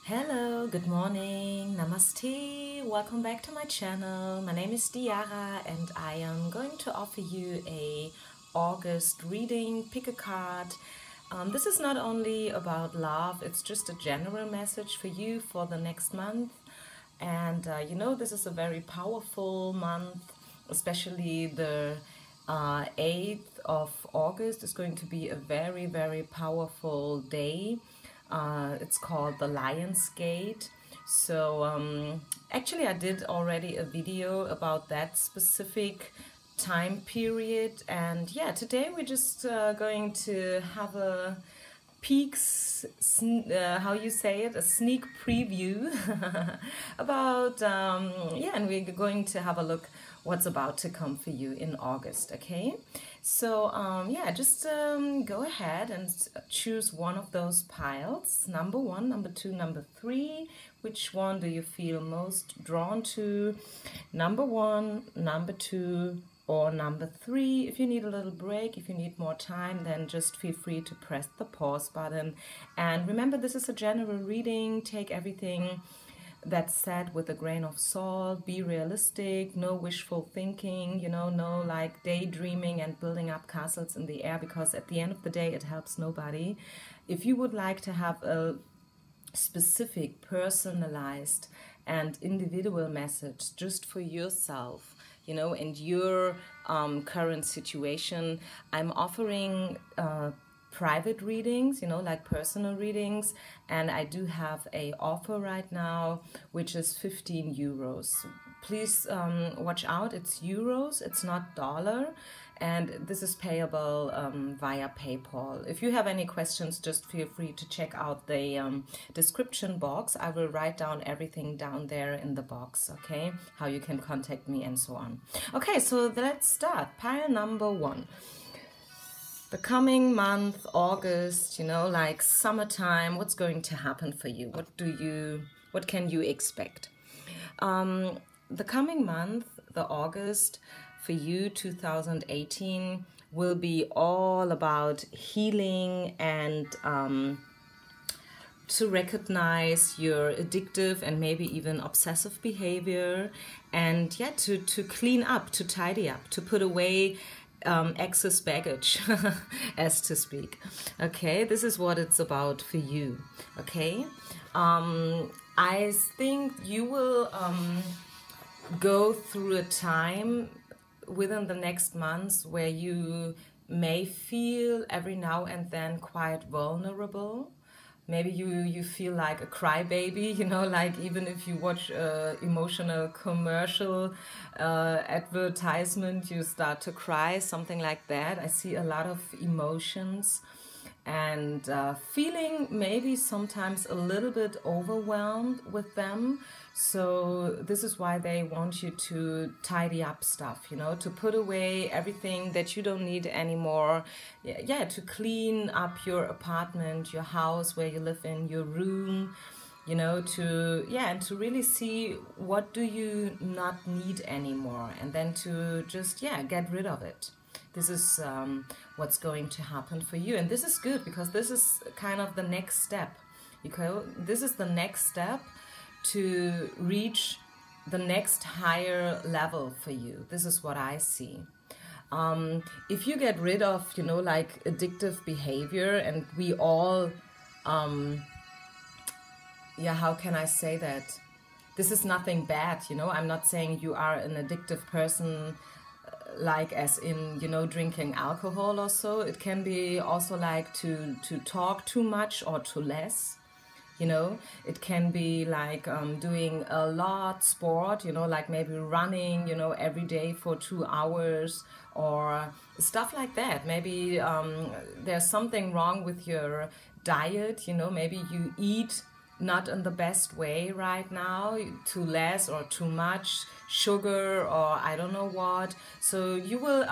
Hello, good morning, namaste, welcome back to my channel. My name is Diara and I am going to offer you a August reading, pick a card. This is not only about love, it's just a general message for you for the next month. And this is a very powerful month, especially the 8th of August is going to be a very, very powerful day. It's called the Lion's Gate. So actually I did already a video about that specific time period, and yeah, today we're just going to have a how you say it, a sneak preview about and we're going to have a look what's about to come for you in August. Okay, so just go ahead and choose one of those piles, number 1, number 2, number 3. Which one do you feel most drawn to? Number 1, number 2, or number 3. If you need a little break, if you need more time, then just feel free to press the pause button. And remember, this is a general reading. Take everything that's said with a grain of salt. Be realistic, no wishful thinking, no like daydreaming and building up castles in the air, because at the end of the day it helps nobody. If you would like to have a specific, personalized and individual message just for yourself, and your current situation, I'm offering private readings, like personal readings, and I do have a offer right now which is 15 euros. Please watch out, it's euros, it's not dollar, and this is payable via PayPal. If you have any questions, just feel free to check out the description box. I will write down everything down there in the box, okay? How you can contact me and so on. Okay, so let's start. Pile number 1. The coming month, August, like summertime, what's going to happen for you? What can you expect? The coming month, the August, for you, 2018, will be all about healing and to recognize your addictive and maybe even obsessive behavior, and to clean up, to tidy up, to put away excess baggage, as to speak. Okay, this is what it's about for you. Okay, I think you will go through a time within the next months where you may feel every now and then quite vulnerable. Maybe you feel like a crybaby, like even if you watch an emotional commercial advertisement, you start to cry, something like that. I see a lot of emotions and feeling maybe sometimes a little bit overwhelmed with them. So this is why they want you to tidy up stuff, to put away everything that you don't need anymore. Yeah, to clean up your apartment, your house where you live in, your room, and to really see what do you not need anymore, and then to just, get rid of it. This is what's going to happen for you. And this is good because this is kind of the next step. This is the next step to reach the next higher level for you. This is what I see. If you get rid of, like addictive behavior, and we all, how can I say that? This is nothing bad, I'm not saying you are an addictive person, like as in, drinking alcohol or so. It can be also like to talk too much or too less. It can be like doing a lot sport, like maybe running, every day for 2 hours or stuff like that. Maybe there's something wrong with your diet, maybe you eat not in the best way right now, too less or too much sugar or I don't know what. So you will,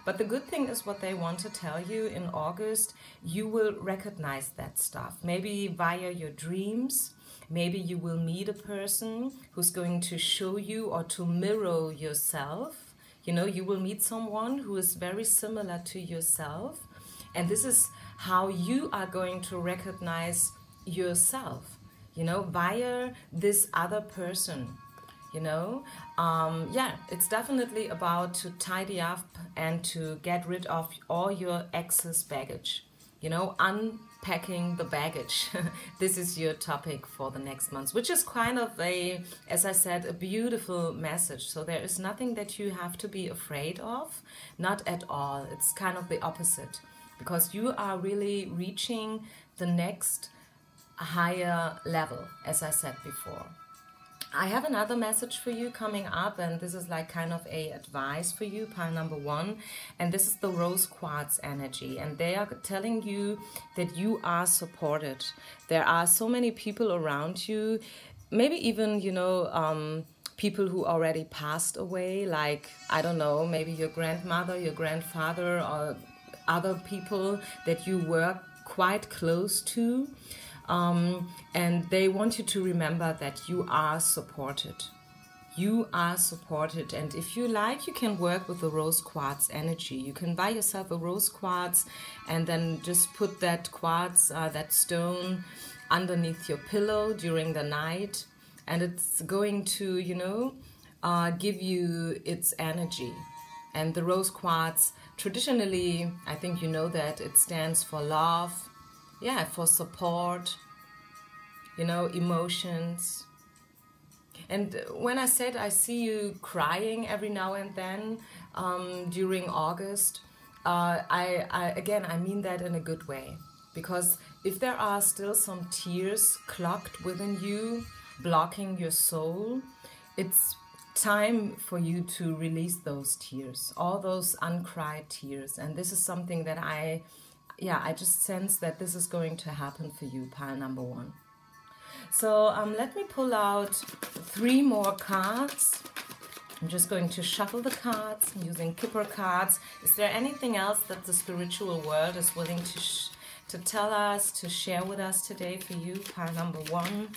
but the good thing is what they want to tell you in August, you will recognize that stuff. Maybe via your dreams, maybe you will meet a person who's going to show you or to mirror yourself. You will meet someone who is very similar to yourself. And this is how you are going to recognize yourself. you know, via this other person. You know, yeah, it's definitely about to tidy up and to get rid of all your excess baggage. You know, unpacking the baggage. This is your topic for the next months, which is kind of a, as I said, a beautiful message. So there is nothing that you have to be afraid of, not at all. It's kind of the opposite, because you are really reaching the next higher level, as I said before. I have another message for you coming up, and this is like kind of a advice for you, pile number 1, and this is the rose quartz energy, and they are telling you that you are supported. There are so many people around you, maybe even, you know, people who already passed away, like, I don't know, maybe your grandmother, your grandfather, or other people that you were quite close to. And they want you to remember that you are supported. You are supported, and if you like, you can work with the rose quartz energy. You can buy yourself a rose quartz and then just put that quartz, that stone, underneath your pillow during the night, and it's going to, you know, give you its energy. And the rose quartz, traditionally, I think you know that it stands for love, yeah, for support, you know, emotions. And when I said I see you crying every now and then during August, I mean that in a good way. Because if there are still some tears clogged within you, blocking your soul, it's time for you to release those tears, all those uncried tears. And this is something that I just sense that this is going to happen for you, pile number 1. So let me pull out 3 more cards. I'm just going to shuffle the cards. I'm using Kipper cards. Is there anything else that the spiritual world is willing to tell us, to share with us today for you, pile number 1?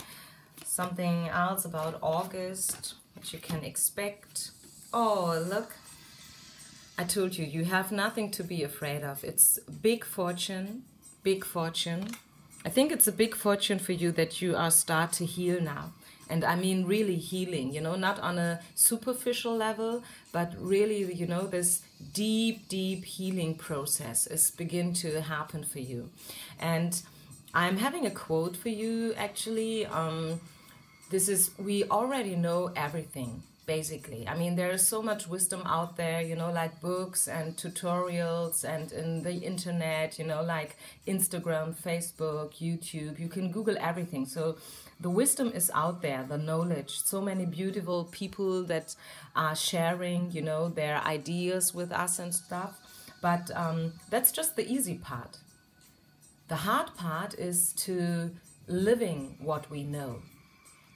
Something else about August, what you can expect. Oh, look. I told you, you have nothing to be afraid of. It's big fortune, big fortune. I think it's a big fortune for you that you are start to heal now. And I mean really healing, you know, not on a superficial level, but really, you know, this deep, deep healing process is begin to happen for you. And I'm having a quote for you, actually. This is, we already know everything. Basically, I mean, there is so much wisdom out there, you know, like books and tutorials and in the internet, you know, like Instagram, Facebook, YouTube. You can Google everything. So the wisdom is out there, the knowledge. So many beautiful people that are sharing, you know, their ideas with us and stuff. But that's just the easy part. The hard part is to living what we know.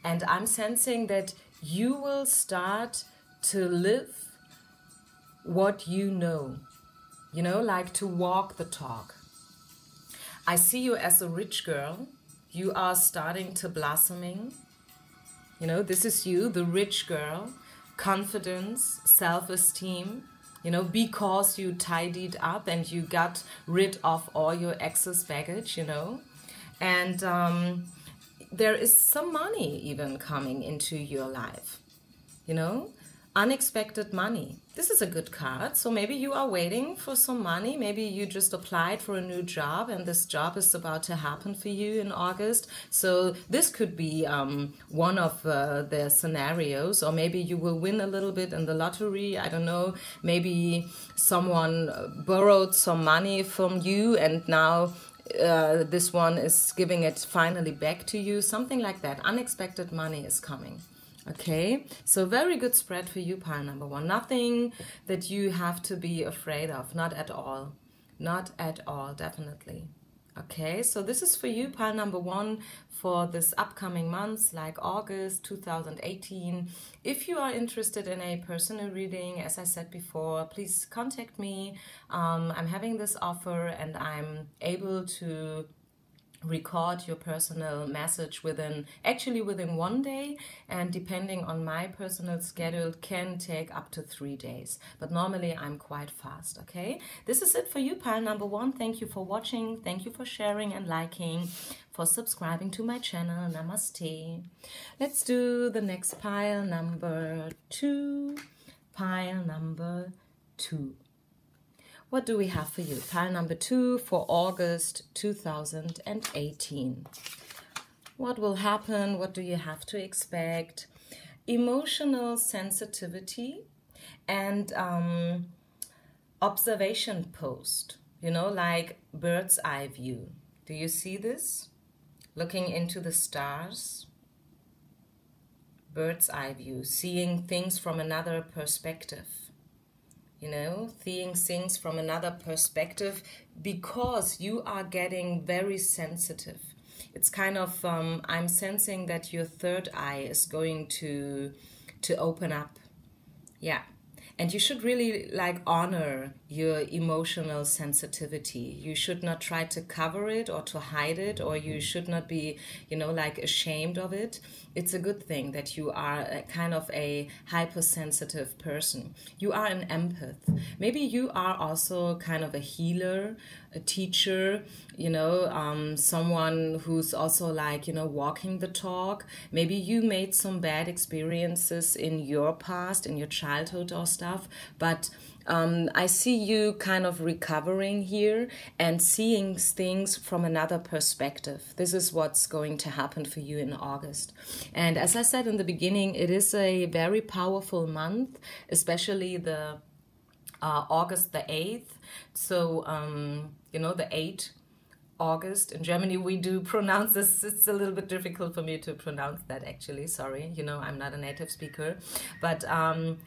And I'm sensing that you will start to live what you know, like to walk the talk. I see you as a rich girl. You are starting to blossoming. You know, this is you, the rich girl, confidence, self-esteem, you know, because you tidied up and you got rid of all your excess baggage, you know, and there is some money even coming into your life, you know, unexpected money. This is a good card. So maybe you are waiting for some money. Maybe you just applied for a new job and this job is about to happen for you in August. So this could be one of the scenarios, or maybe you will win a little bit in the lottery. I don't know. Maybe someone borrowed some money from you and now this one is giving it finally back to you. Something like that. Unexpected money is coming. Okay, so very good spread for you, pile number 1. Nothing that you have to be afraid of. Not at all. Not at all, definitely. Okay, so this is for you, pile number 1, for this upcoming months, like August 2018. If you are interested in a personal reading, as I said before, please contact me. I'm having this offer and I'm able to record your personal message within 1 day, and depending on my personal schedule can take up to 3 days, but normally I'm quite fast. Okay, this is it for you, pile number one. Thank you for watching, thank you for sharing and liking, for subscribing to my channel. Namaste. Let's do the next pile number two. Pile number two. What do we have for you? Pile number two for August 2018. What will happen? What do you have to expect? Emotional sensitivity and observation post. You know, like bird's eye view. Do you see this? Looking into the stars. Bird's eye view. Seeing things from another perspective. You know, seeing things from another perspective because you are getting very sensitive. It's kind of, I'm sensing that your third eye is going to open up. Yeah. And you should really like honor your emotional sensitivity. You should not try to cover it or to hide it, or you should not be, you know, like ashamed of it. It's a good thing that you are a kind of a hypersensitive person. You are an empath. Maybe you are also kind of a healer, a teacher, you know, someone who's also like, you know, walking the talk. Maybe you made some bad experiences in your past, in your childhood or stuff, but I see you kind of recovering here and seeing things from another perspective. This is what's going to happen for you in August. And as I said in the beginning, it is a very powerful month, especially the August the 8th. So, you know, the 8th August. In Germany, we do pronounce this. It's a little bit difficult for me to pronounce that, actually. Sorry, you know, I'm not a native speaker. But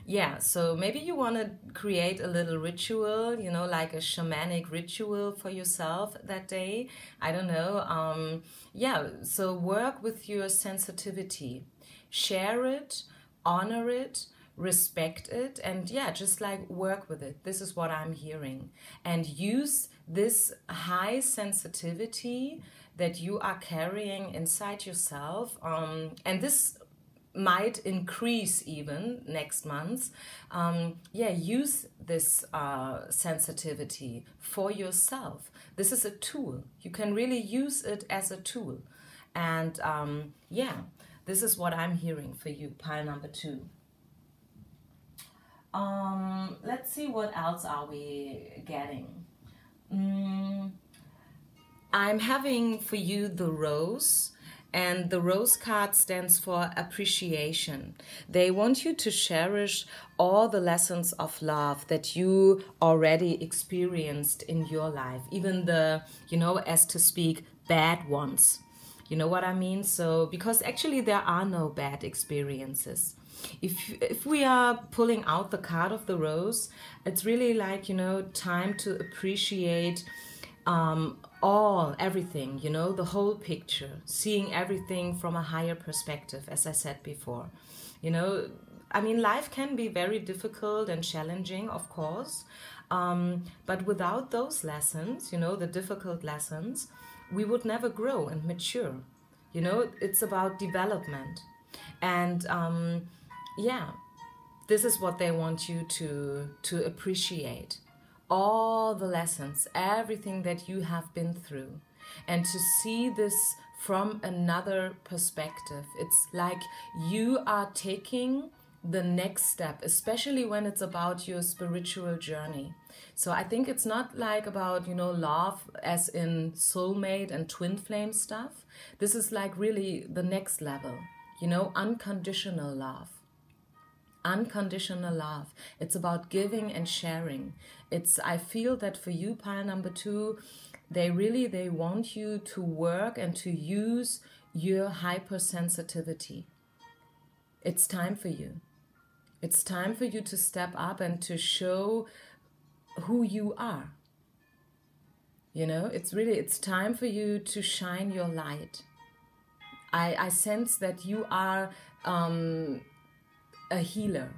yeah, so maybe you want to create a little ritual, you know, like a shamanic ritual for yourself that day. I don't know. Yeah, so work with your sensitivity. Share it, honor it, respect it, and yeah, just like work with it. This is what I'm hearing. And use this high sensitivity that you are carrying inside yourself, and this might increase even next month. Yeah, use this sensitivity for yourself. This is a tool. You can really use it as a tool. And yeah, this is what I'm hearing for you, pile number two. Let's see what else are we getting. I'm having for you the rose, and the rose card stands for appreciation. They want you to cherish all the lessons of love that you already experienced in your life, even the, you know, as to speak, bad ones. You know what I mean? So, because actually there are no bad experiences. If we are pulling out the card of the rose, it's really like, you know, time to appreciate everything, you know, the whole picture, seeing everything from a higher perspective, as I said before. You know, I mean, life can be very difficult and challenging, of course, but without those lessons, you know, the difficult lessons, we would never grow and mature. You know, it's about development. And yeah, this is what they want you to appreciate. All the lessons, everything that you have been through, and to see this from another perspective. It's like you are taking the next step, especially when it's about your spiritual journey. So I think it's not like about, you know, love as in soulmate and twin flame stuff. This is like really the next level, you know, unconditional love. Unconditional love. It's about giving and sharing. I feel that for you, pile number two, they want you to work and to use your hypersensitivity. It's time for you. It's time for you to step up and to show who you are. You know, it's time for you to shine your light. I sense that you are a healer,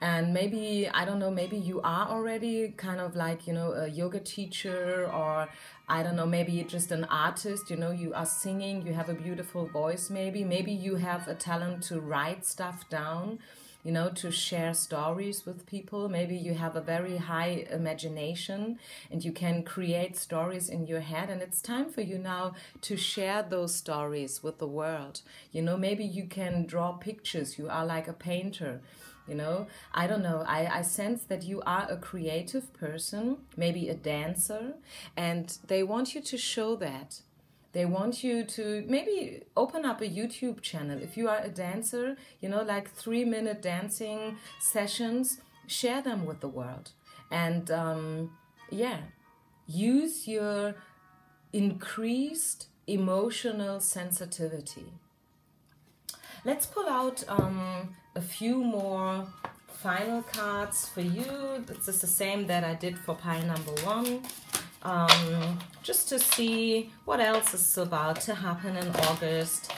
And maybe, I don't know, maybe you are already kind of like, you know, a yoga teacher, or I don't know, maybe you're just an artist, you know, you are singing, you have a beautiful voice maybe. Maybe you have a talent to write stuff down, you know, to share stories with people. Maybe you have a very high imagination and you can create stories in your head, and it's time for you now to share those stories with the world. You know, maybe you can draw pictures, you are like a painter. You know, I don't know. I sense that you are a creative person, maybe a dancer, and they want you to show that. They want you to maybe open up a YouTube channel. If you are a dancer, you know, like 3-minute dancing sessions, share them with the world. And yeah, use your increased emotional sensitivity. Let's pull out a few more final cards for you. This is the same that I did for pile number 1. Just to see what else is about to happen in August.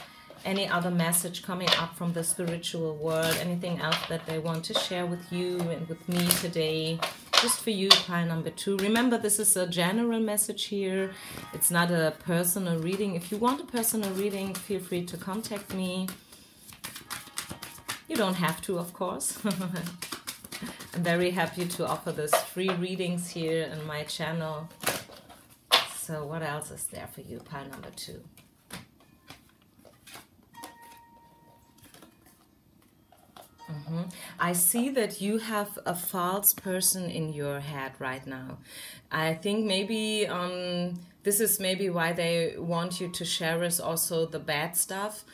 Any other message coming up from the spiritual world. Anything else that they want to share with you and with me today. Just for you, pile number 2. Remember, this is a general message here. It's not a personal reading. If you want a personal reading, feel free to contact me. You don't have to, of course. I'm very happy to offer those free readings here in my channel. So what else is there for you, pile number 2? I see that you have a false person in your head right now. I think maybe this is maybe why they want you to share us also the bad stuff,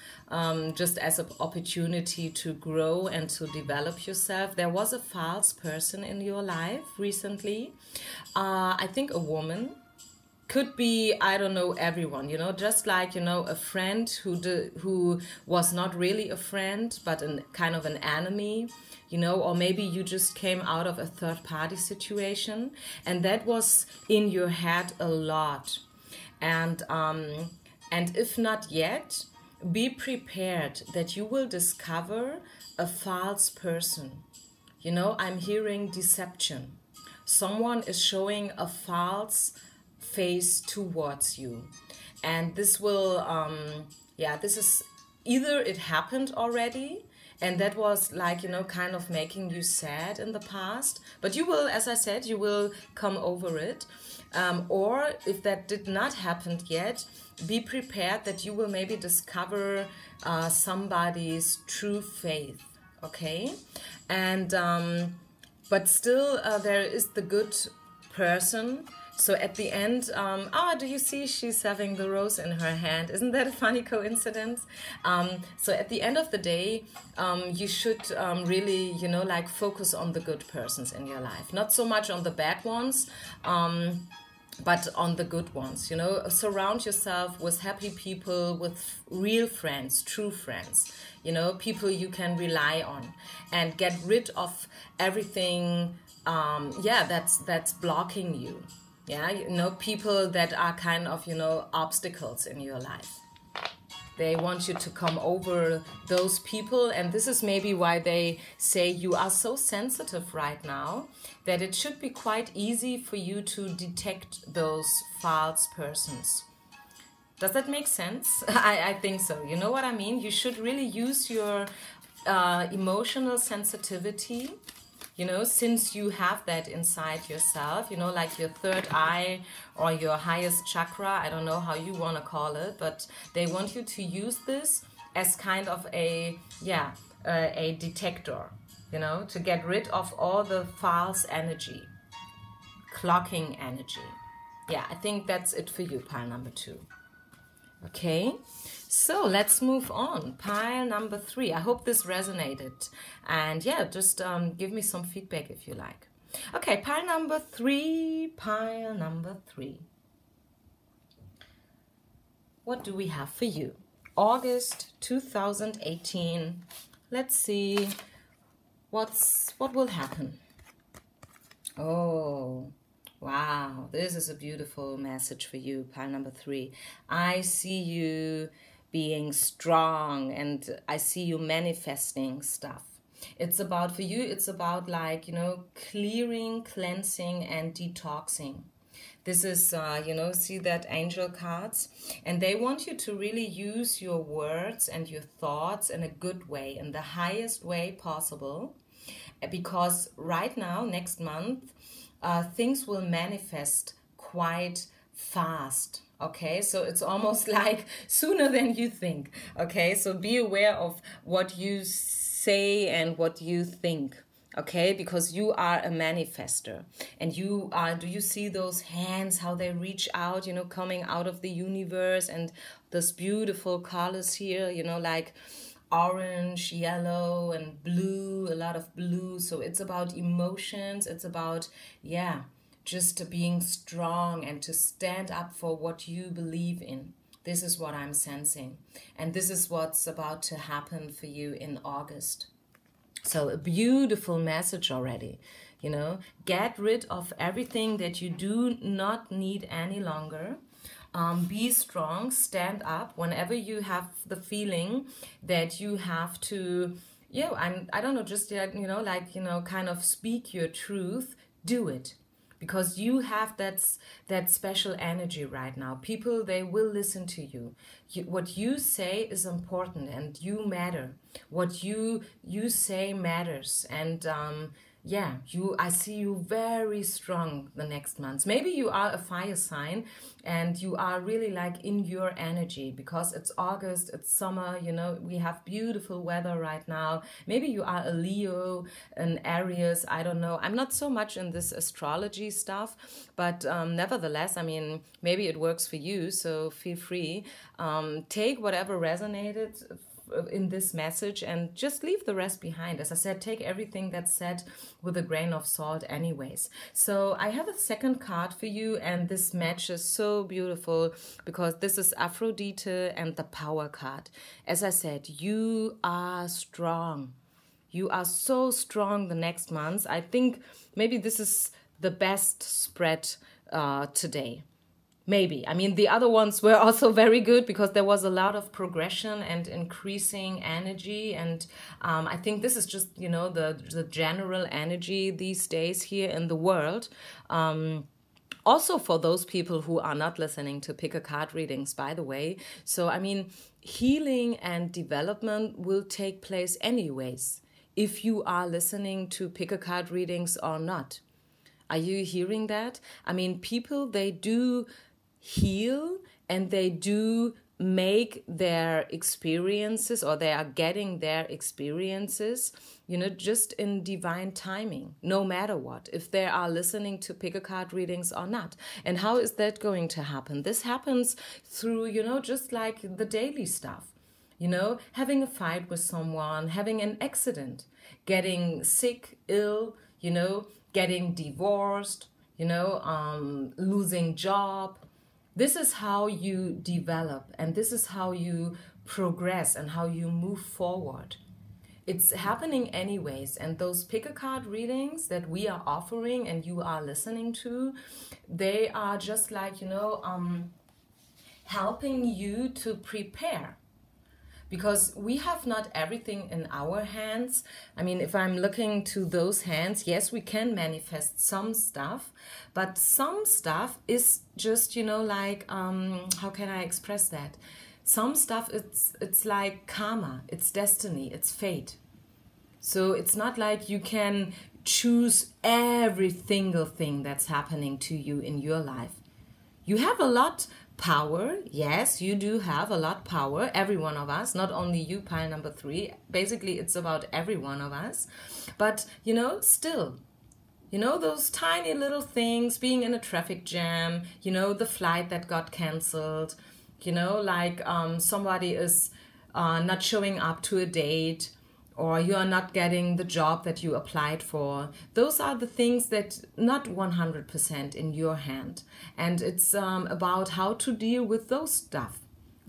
just as an opportunity to grow and to develop yourself. There was a false person in your life recently. I think a woman. Could be, I don't know, everyone, you know, just like, you know, a friend who was not really a friend, but kind of an enemy, you know, or maybe you just came out of a third-party situation, and that was in your head a lot. And if not yet, be prepared that you will discover a false person. You know, I'm hearing deception. Someone is showing a false face towards you, and this will this is either it happened already and that was like, you know, kind of making you sad in the past, but you will, as I said, you will come over it, or if that did not happen yet, be prepared that you will maybe discover somebody's true faith. Okay, and but still there is the good person. So at the end, do you see she's having the rose in her hand? Isn't that a funny coincidence? So at the end of the day, you should really, you know, like focus on the good persons in your life. Not so much on the bad ones, but on the good ones. You know, surround yourself with happy people, with real friends, true friends. You know, people you can rely on, and get rid of everything, that's blocking you. Yeah, you know, people that are kind of, you know, obstacles in your life. They want you to come over those people, and this is maybe why they say you are so sensitive right now, that it should be quite easy for you to detect those false persons. Does that make sense? I think so. You know what I mean? You should really use your emotional sensitivity. You know, since you have that inside yourself, you know, like your third eye or your highest chakra, I don't know how you want to call it, but they want you to use this as kind of a detector, you know, to get rid of all the false energy, clocking energy. Yeah, I think that's it for you, pile number 2. Okay, so let's move on. Pile number 3. I hope this resonated. And yeah, just give me some feedback if you like. Okay, pile number 3. Pile number 3. What do we have for you? August 2018. Let's see what will happen. Oh, wow, this is a beautiful message for you, pile number 3. I see you being strong, and I see you manifesting stuff. It's about, for you, it's about like, clearing, cleansing, and detoxing. This is, see that angel cards? And they want you to really use your words and your thoughts in a good way, in the highest way possible. Because right now, next month, things will manifest quite fast. Okay, so it's almost like sooner than you think. Okay, so be aware of what you say and what you think. Okay, because you are a manifester, and you are, do you see those hands, how they reach out, coming out of the universe, and those beautiful colors here, like orange, yellow, and blue, a lot of blue. So it's about emotions. It's about, just being strong and to stand up for what you believe in. This is what I'm sensing. And this is what's about to happen for you in August. So a beautiful message already. Get rid of everything that you do not need any longer. Be strong, stand up whenever you have the feeling that you have to, I don't know, just, kind of speak your truth, do it. Because you have that special energy right now. People, they will listen to you. What you say is important, and you matter. What you say matters. And I see you very strong the next months. Maybe you are a fire sign and you are really like in your energy because it's August, it's summer, we have beautiful weather right now. Maybe you are a Leo, an Aries, I don't know. I'm not so much in this astrology stuff, but nevertheless, maybe it works for you, so feel free. Take whatever resonated in this message and just leave the rest behind. As I said, take everything that's said with a grain of salt anyways. So I have a second card for you, and this matches so beautiful because this is Aphrodite and the Power card. As I said, you are strong. You are so strong the next months. I think maybe this is the best spread today. Maybe. The other ones were also very good because there was a lot of progression and increasing energy. And I think this is just, the general energy these days here in the world. Also for those people who are not listening to pick a card readings, by the way. So, healing and development will take place anyways, if you are listening to pick a card readings or not. Are you hearing that? People, they do heal and they do make their experiences, or they are getting their experiences, just in divine timing, no matter what, if they are listening to pick a card readings or not. And how is that going to happen? This happens through, just like the daily stuff, having a fight with someone, having an accident, getting sick, ill, getting divorced, losing job. This is how you develop, and this is how you progress and how you move forward. It's happening anyways, and those pick-a-card readings that we are offering and you are listening to, they are just like, helping you to prepare. Because we have not everything in our hands. If I'm looking to those hands, yes, we can manifest some stuff, but some stuff is just, how can I express that? Some stuff, it's like karma, it's destiny, it's fate. So it's not like you can choose every single thing that's happening to you in your life. You have a lot power. Yes, you do have a lot power, every one of us, not only you, pile number 3. Basically, it's about every one of us. But, still, those tiny little things, being in a traffic jam, the flight that got canceled, somebody is not showing up to a date, or you are not getting the job that you applied for. Those are the things that not 100% in your hand. And it's about how to deal with those stuff.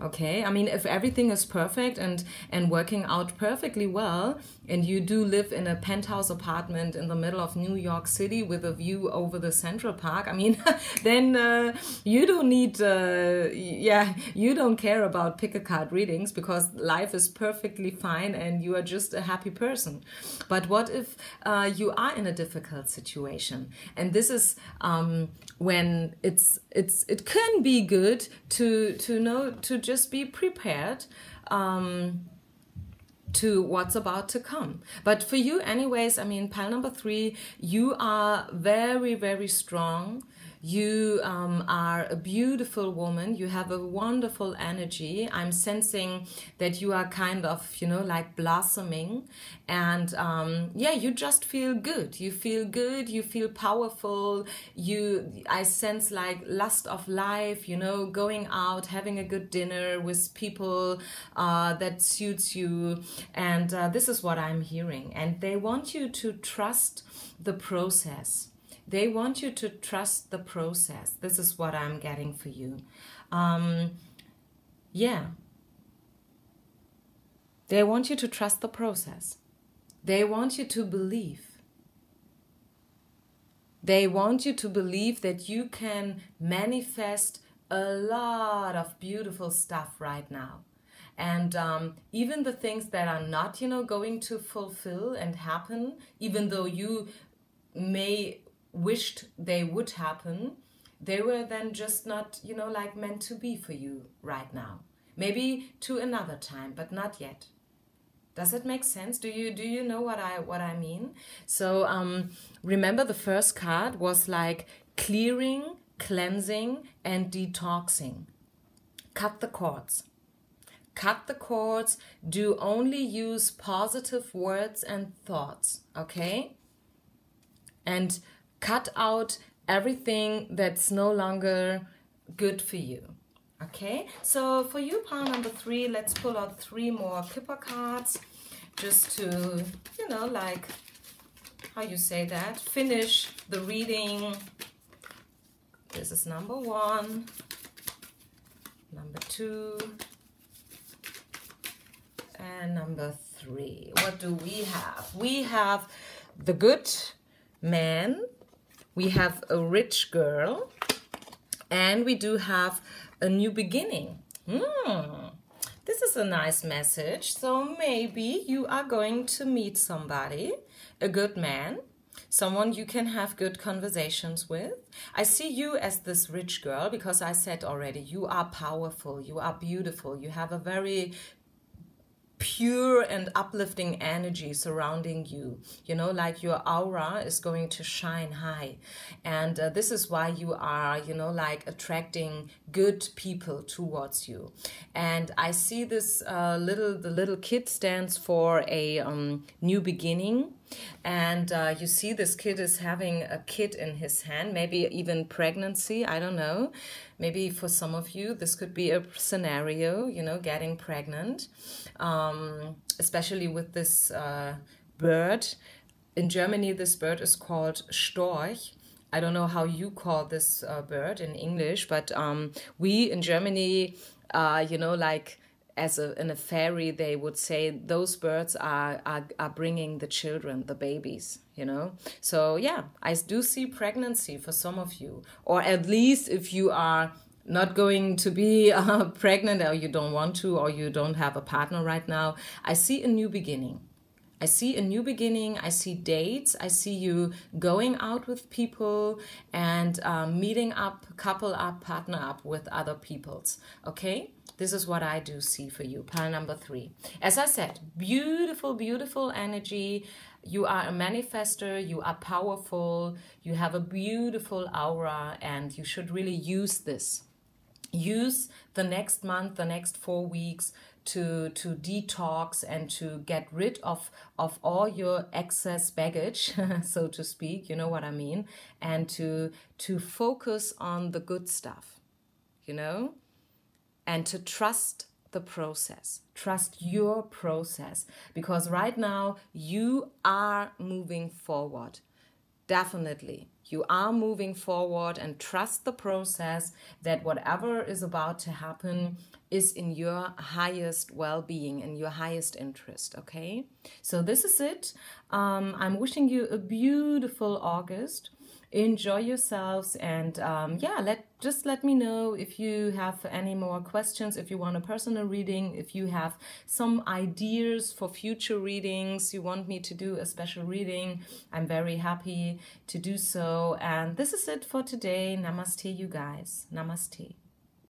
Okay, I mean, if everything is perfect and working out perfectly well, and you do live in a penthouse apartment in the middle of New York City with a view over the Central Park, I mean, then you don't need, you don't care about pick a card readings, because life is perfectly fine and you are just a happy person. But what if you are in a difficult situation? And this is when it can be good to know, to just be prepared to what's about to come. But for you anyways, I mean, pile number 3, you are very, very strong. You are a beautiful woman. You have a wonderful energy. I'm sensing that you are kind of, like blossoming. And you just feel good. You feel good. You feel powerful. I sense like lust of life, going out, having a good dinner with people that suits you. And this is what I'm hearing. And they want you to trust the process. They want you to trust the process. This is what I'm getting for you. They want you to trust the process. They want you to believe. They want you to believe that you can manifest a lot of beautiful stuff right now. And even the things that are not, going to fulfill and happen, even though you may wished they would happen, they were then just not, like meant to be for you right now. Maybe to another time, but not yet. Does it make sense? Do you know what I mean? So remember, the first card was like clearing, cleansing, and detoxing. Cut the cords. Cut the cords. Do only use positive words and thoughts, okay? And cut out everything that's no longer good for you. Okay, so for you, pile number 3, let's pull out 3 more Kipper cards, just to, like, how you say that, finish the reading. This is number 1, number 2, and number 3. What do we have? We have the good man, we have a rich girl, and we do have a new beginning. This is a nice message. So maybe you are going to meet somebody, a good man, someone you can have good conversations with. I see you as this rich girl because I said already, you are powerful, you are beautiful, you have a very pure and uplifting energy surrounding you, like your aura is going to shine high. And this is why you are, like attracting good people towards you. And I see this the little kid stands for a new beginning. And you see this kid is having a kid in his hand, maybe even pregnancy, I don't know. Maybe for some of you, this could be a scenario, getting pregnant, especially with this bird. In Germany, this bird is called Storch. I don't know how you call this bird in English, but we in Germany, like in a fairy, they would say those birds are bringing the children, the babies, So yeah, I do see pregnancy for some of you, or at least if you are not going to be pregnant, or you don't want to, or you don't have a partner right now, I see a new beginning. I see a new beginning. I see dates. I see you going out with people and meeting up, couple up, partner up with other peoples. Okay? This is what I do see for you. Pile number 3. As I said, beautiful, beautiful energy. You are a manifester. You are powerful. You have a beautiful aura, and you should really use this. Use the next month, the next 4 weeks to detox and to get rid of all your excess baggage, so to speak, you know what I mean, and to focus on the good stuff, and to trust the process. Trust your process, because right now you are moving forward. definitely you are moving forward, and trust the process, that whatever is about to happen is in your highest well-being and your highest interest. Okay, so this is it. I'm wishing you a beautiful August. Enjoy yourselves, and let me know if you have any more questions, if you want a personal reading, if you have some ideas for future readings, you want me to do a special reading. I'm very happy to do so. And this is it for today. Namaste, you guys. Namaste.